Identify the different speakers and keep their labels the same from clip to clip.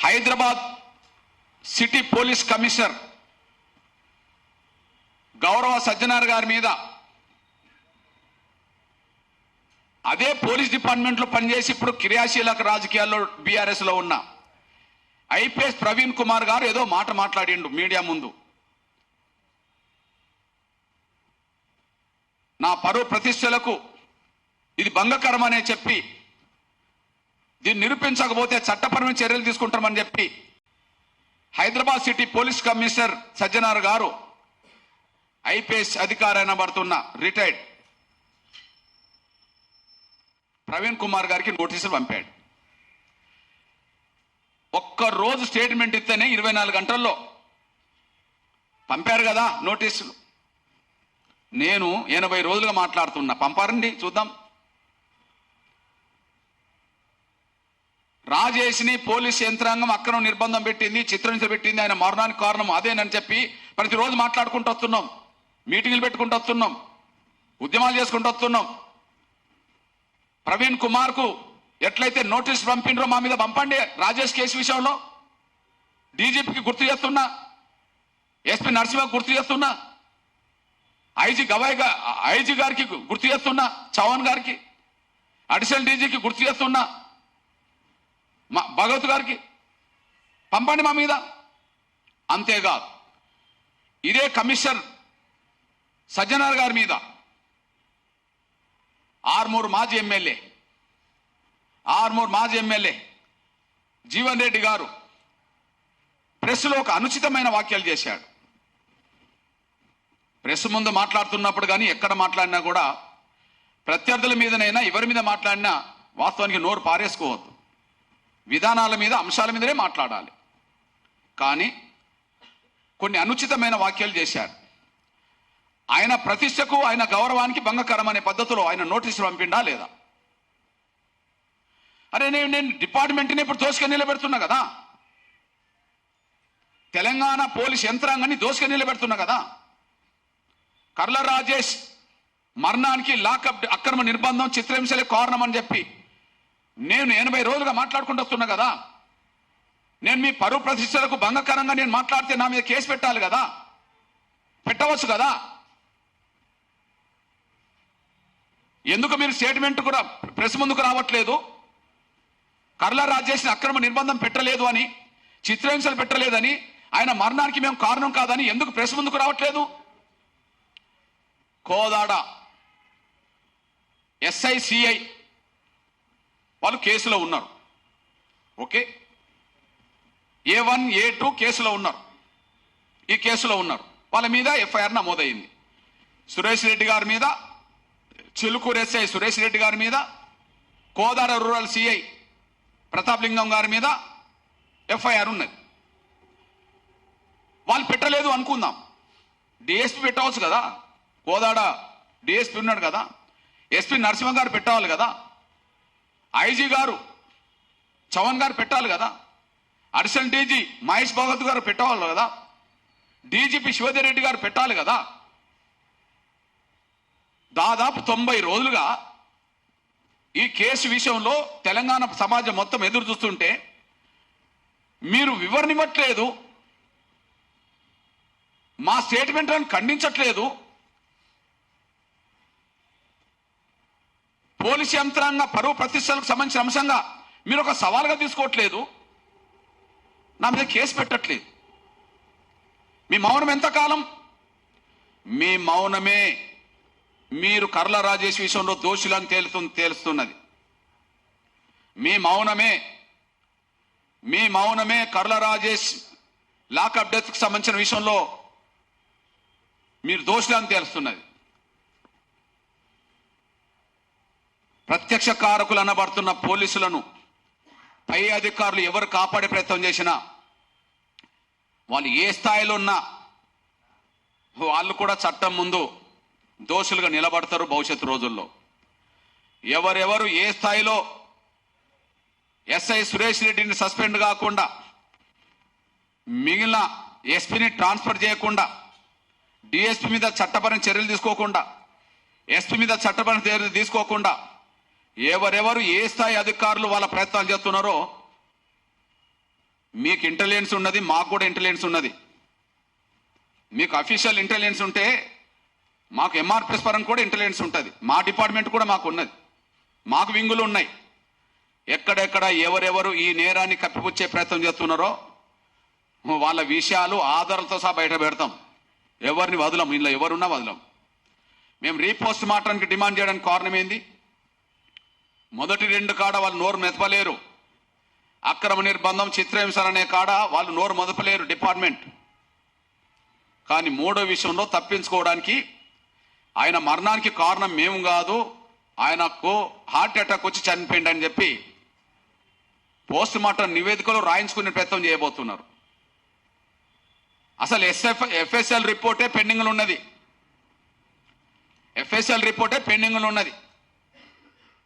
Speaker 1: Hyderabad city police commissioner గౌరవ సజ్జనార్ గారి మీద అదే పోలీస్ డిపార్ట్మెంట్ లో పనిచేసి ఇప్పుడు క్రియాశీలక రాజకీయాల్లో బీఆర్ఎస్ లో ఉన్న ఐపీఎస్ ప్రవీణ్ కుమార్ గారు ఏదో మాట మాట్లాడిండు మీడియా ముందు. నా పరువు ప్రతిష్టలకు ఇది భంగకరమనే చెప్పి దీన్ని నిరూపించకపోతే చట్టపరమైన చర్యలు తీసుకుంటామని చెప్పి Hyderabad city police commissioner Sajjanar గారు ఐపీఎస్ అధికారి అనబడుతున్న రిటైర్డ్ ప్రవీణ్ కుమార్ గారికి నోటీసులు పంపాడు. ఒక్కరోజు స్టేట్మెంట్ ఇస్తేనే 24 గంటల్లో పంపారు కదా నోటీసులు. నేను 80 రోజులుగా మాట్లాడుతున్నా, పంపారండి చూద్దాం. రాజేష్ని పోలీస్ యంత్రాంగం అక్రమ నిర్బంధం పెట్టింది, చిత్రహింస పెట్టింది, ఆయన మరణానికి కారణం అదేనని చెప్పి ప్రతిరోజు మాట్లాడుకుంటూ వస్తున్నాం, మీటింగ్లు పెట్టుకుంటూ వస్తున్నాం, ఉద్యమాలు చేసుకుంటూ వస్తున్నాం. ప్రవీణ్ కుమార్ కు ఎట్లయితే నోటీస్ పంపిండ్రో మా మీద పంపండి. రాజేష్ కేసు విషయంలో డీజీపీకి గుర్తు చేస్తున్నా, ఎస్పీ నరసింహకు గుర్తు చేస్తున్నా, ఐజీ గారికి గుర్తు చేస్తున్నా, చౌహాన్ గారికి, అడిషనల్ డీజీకి గుర్తు చేస్తున్నా, భగవత్ గారికి పంపండి మా మీద. అంతేకాదు ఇదే కమిషనర్ సజ్జనార్ గారి మీద ఆర్మూర్ మాజీ ఎమ్మెల్యే జీవన్ రెడ్డి గారు ప్రెస్లో ఒక అనుచితమైన వ్యాఖ్యలు చేశాడు. ప్రెస్ ముందు మాట్లాడుతున్నప్పుడు కానీ ఎక్కడ మాట్లాడినా కూడా ప్రత్యర్థుల మీదనైనా ఎవరి మీద మాట్లాడినా వాస్తవానికి నోరు పారేసుకోవద్దు, విధానాల మీద అంశాల మీదనే మాట్లాడాలి. కానీ కొన్ని అనుచితమైన వ్యాఖ్యలు చేశాడు. ఆయన ప్రతిష్టకు ఆయన గౌరవానికి భంగకరం అనే పద్ధతిలో ఆయన నోటీసులు పంపిండా లేదా? అరే నేను డిపార్ట్మెంట్ని ఇప్పుడు దోసుకొని నిలబెడుతున్నా కదా, తెలంగాణ పోలీస్ యంత్రాంగాన్ని దోసుకొని నిలబెడుతున్నా కదా. కర్ల రాజేష్ మరణానికి లాకప్ అక్రమ నిర్బంధం చిత్రహింసలే కారణం అని చెప్పి నేను 80 రోజులుగా మాట్లాడుకుంటూ వస్తున్నా కదా. నేను మీ పరువు ప్రతిష్టలకు భంగకరంగా నేను మాట్లాడితే నా మీద కేసు పెట్టాలి కదా, పెట్టవచ్చు కదా. ఎందుకు మీరు స్టేట్మెంట్ కూడా ప్రెస్ ముందుకు రావట్లేదు? కర్ల రాజేష్ అక్రమ నిర్బంధం పెట్టలేదు అని, చిత్రహింసలు పెట్టలేదని, ఆయన మరణానికి మేము కారణం కాదని ఎందుకు ప్రెస్ ముందుకు రావట్లేదు? కోదాడ SICI వాళ్ళు కేసులో ఉన్నారు. ఓకే, A1 A2 కేసులో ఉన్నారు. ఈ కేసులో ఉన్నారు. వాళ్ళ మీద FIR నమోదైంది. సురేష్ రెడ్డి గారి మీద, చిలుకూరు SI సురేష్ రెడ్డి గారి మీద, కోదాడ రూరల్ CI ప్రతాప్ లింగం గారి మీద FIR ఉన్నది. వాళ్ళు పెట్టలేదు అనుకుందాం, DSP పెట్టవచ్చు కదా. కోదాడ DSP ఉన్నాడు కదా, SP నరసింహ గారు పెట్టాలి కదా, IG గారు చౌహాన్ గారు పెట్టాలి కదా, అడిషనల్ DG మహేష్ భగవత్ గారు పెట్టాలి కదా, DGP శివధర్ గారు పెట్టాలి కదా. దాదాపు 90 రోజులుగా ఈ కేసు విషయంలో తెలంగాణ సమాజం మొత్తం ఎదురు చూస్తుంటే మీరు వివరణ ఇవ్వట్లేదు, మా స్టేట్మెంట్లను ఖండించట్లేదు, పోలీసు యంత్రాంగ పరువు ప్రతిష్టలకు సంబంధించిన అంశంగా మీరు ఒక సవాల్గా తీసుకోవట్లేదు, నా మీద కేసు పెట్టట్లేదు. మీ మౌనం ఎంతకాలం? మీ మౌనమే మీరు కర్ల రాజేష్ విషయంలో దోషులను తేలుస్తున్నది. మీ మౌనమే కర్ల రాజేష్ లాకప్ డెత్కు సంబంధించిన విషయంలో మీరు దోషులను తేలుస్తున్నది. ప్రత్యక్ష కారకులు అనబడుతున్న పోలీసులను పై అధికారులు ఎవరు కాపాడే ప్రయత్నం చేసినా వాళ్ళు ఏ స్థాయిలో ఉన్నా వాళ్ళు కూడా చట్టం ముందు దోషులుగా నిలబడతారు భవిష్యత్తు రోజుల్లో. ఎవరెవరు ఏ స్థాయిలో SI సురేష్ రెడ్డిని సస్పెండ్ కాకుండా, మిగిలిన SPని ట్రాన్స్ఫర్ చేయకుండా, DSP మీద చట్టపరమైన చర్యలు తీసుకోకుండా, SP మీద చట్టపరమైన చర్యలు తీసుకోకుండా ఎవరెవరు ఏ స్థాయి అధికారులు వాళ్ళ ప్రయత్నాలు చేస్తున్నారో మీకు ఇంటెలిజెన్స్ ఉన్నది, మాకు కూడా ఇంటెలిజెన్స్ ఉన్నది. మీకు అఫీషియల్ ఇంటెలిజెన్స్ ఉంటే మాకు ఎంఆర్పిఎస్ పరంగా కూడా ఇంటెలిజెన్స్ ఉంటుంది. మా డిపార్ట్మెంట్ కూడా మాకు ఉన్నది, మాకు వింగులు ఉన్నాయి. ఎక్కడెక్కడ ఎవరెవరు ఈ నేరాన్ని కప్పిపుచ్చే ప్రయత్నం చేస్తున్నారో వాళ్ళ విషయాలు ఆధారాలతో సహా బయట పెడతాం. ఎవరిని వదలం, ఇంట్లో ఎవరున్నా వదలం. మేము రీపోస్ట్ మార్టానికి డిమాండ్ చేయడానికి కారణం ఏంది? మొదటి 2 కాడ వాళ్ళు నోరు మెదపలేరు. అక్రమ నిర్బంధం, చిత్రహింసలు అనే కాడ వాళ్ళు నోరు మెదపలేరు డిపార్ట్మెంట్. కానీ 3వ విషయంలో తప్పించుకోవడానికి ఆయన మరణానికి కారణం మేము కాదు, ఆయనకు హార్ట్ అటాక్ వచ్చి చనిపోయింది అని చెప్పి పోస్ట్ మార్టం నివేదికలో రాయించుకునే ప్రయత్నం చేయబోతున్నారు. అసలు ఎఫ్ఎస్ఎల్ రిపోర్టే పెండింగ్లో ఉన్నది. ఎఫ్ఎస్ఎల్ రిపోర్టే పెండింగ్లో ఉన్నది.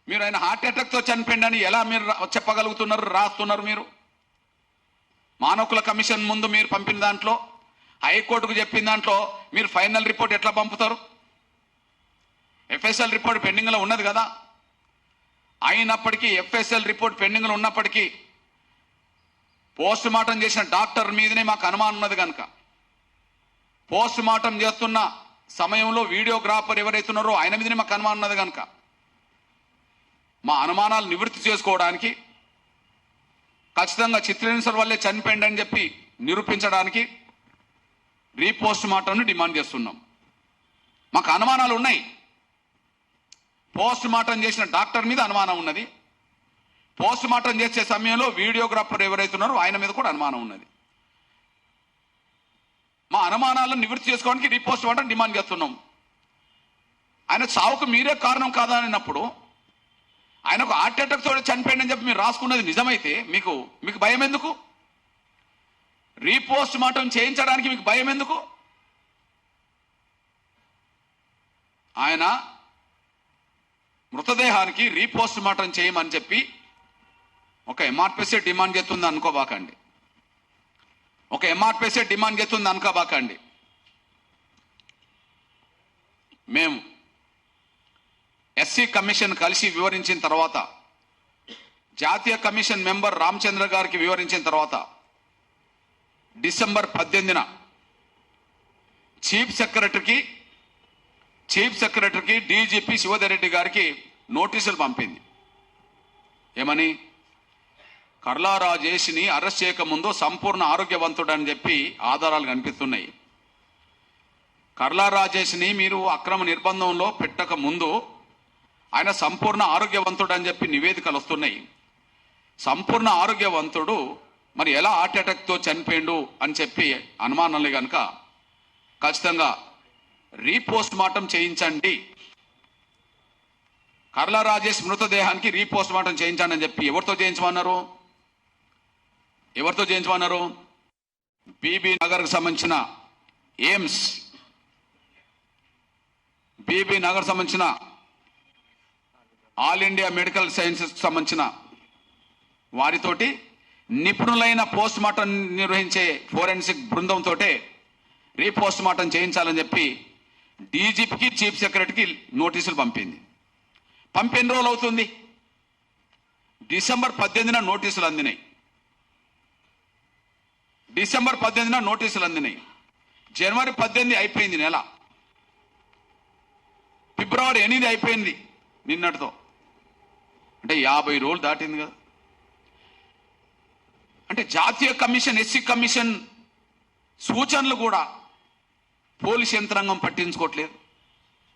Speaker 1: మీరు ఆయన హార్ట్ అటాక్తో చనిపోయిందని ఎలా మీరు చెప్పగలుగుతున్నారు, రాస్తున్నారు? మీరు మానవ హక్కుల కమిషన్ ముందు మీరు పంపిన దాంట్లో, హైకోర్టుకు చెప్పిన దాంట్లో మీరు ఫైనల్ రిపోర్ట్ ఎట్లా పంపుతారు? ఎఫ్ఎస్ఎల్ రిపోర్ట్ పెండింగ్లో ఉన్నది కదా. అయినప్పటికీ ఎఫ్ఎస్ఎల్ రిపోర్ట్ పెండింగ్లో ఉన్నప్పటికీ పోస్ట్ మార్టం చేసిన డాక్టర్ మీదనే మాకు అనుమానం ఉన్నది కనుక, పోస్ట్ మార్టం చేస్తున్న సమయంలో వీడియోగ్రాఫర్ ఎవరైతున్నారో ఆయన మీదనే మాకు అనుమానం ఉన్నది కనుక, మా అనుమానాలు నివృత్తి చేసుకోవడానికి, ఖచ్చితంగా చిత్రహింసల వల్లే చనిపోయింది అని చెప్పి నిరూపించడానికి రీపోస్ట్ మార్టంను డిమాండ్ చేస్తున్నాం. మాకు అనుమానాలు ఉన్నాయి. పోస్ట్ మార్టం చేసిన డాక్టర్ మీద అనుమానం ఉన్నది. పోస్ట్ మార్టం చేసే సమయంలో వీడియోగ్రాఫర్ ఎవరైతున్నారో ఆయన మీద కూడా అనుమానం ఉన్నది. మా అనుమానాలను నివృత్తి చేసుకోవడానికి రీపోస్ట్ మార్టం డిమాండ్ చేస్తున్నాం. ఆయన చావుకు మీరే కారణం కాదన్నప్పుడు, ఆయనకు హార్ట్ అటాక్ తోటి చనిపోయిందని చెప్పి మీరు రాసుకున్నది నిజమైతే మీకు భయం ఎందుకు? రీపోస్ట్ మార్టం చేయించడానికి మీకు భయం ఎందుకు? ఆయన మృతదేహానికి రీపోస్ట్ మార్టం చేయమని చెప్పి ఒక ఎంఆర్పిఎస్ డిమాండ్ చేస్తుంది అనుకోబాకండి. ఒక ఎంఆర్పిఎస్ డిమాండ్ చేస్తుంది అనుకోబాకండి. మేము ఎస్సీ కమిషన్ కలిసి వివరించిన తర్వాత, జాతీయ కమిషన్ మెంబర్ రామచంద్ర గారికి వివరించిన తర్వాత, డిసెంబర్ 18న చీఫ్ సెక్రటరీకి డీజీపీ శివధర్ రెడ్డి గారికి నోటీసులు పంపింది. ఏమని? కర్లా రాజేష్ని అరెస్ట్ చేయకముందు సంపూర్ణ ఆరోగ్యవంతుడని చెప్పి ఆధారాలు కనిపిస్తున్నాయి. కర్లా రాజేష్ని మీరు అక్రమ నిర్బంధంలో పెట్టక ముందు ఆయన సంపూర్ణ ఆరోగ్యవంతుడు అని చెప్పి నివేదికలు వస్తున్నాయి. సంపూర్ణ ఆరోగ్యవంతుడు మరి ఎలా హార్ట్ అటాక్తో చనిపోయిండు అని చెప్పి అనుమానాలు కనుక ఖచ్చితంగా రీపోస్ట్ మార్టం చేయించండి, కర్లా రాజేష్ మృతదేహానికి రీపోస్ట్ మార్టం చేయించండి అని చెప్పి ఎవరితో చేయించమన్నారు? బీబీ నగర్కు సంబంధించిన ఎయిమ్స్, బీబీ నగర్ సంబంధించిన ఆల్ ఇండియా మెడికల్ సైన్సెస్ సంబంధించిన వారితోటి నిపుణులైన పోస్ట్ మార్టం నిర్వహించే ఫోరెన్సిక్ బృందంతో రీపోస్ట్ మార్టం చేయించాలని చెప్పి డీజీపీకి చీఫ్ సెక్రటరీకి నోటీసులు పంపింది. ఎన్ని రోజులు అవుతుంది? డిసెంబర్ 18న నోటీసులు అందినాయి. జనవరి 18 అయిపోయింది నెల. ఫిబ్రవరి 8 అయిపోయింది నిన్నటితో. అంటే 50 రోజులు దాటింది కదా. అంటే జాతీయ కమిషన్, ఎస్సీ కమిషన్ సూచనలు కూడా పోలీస్ యంత్రాంగం పట్టించుకోవట్లేదు.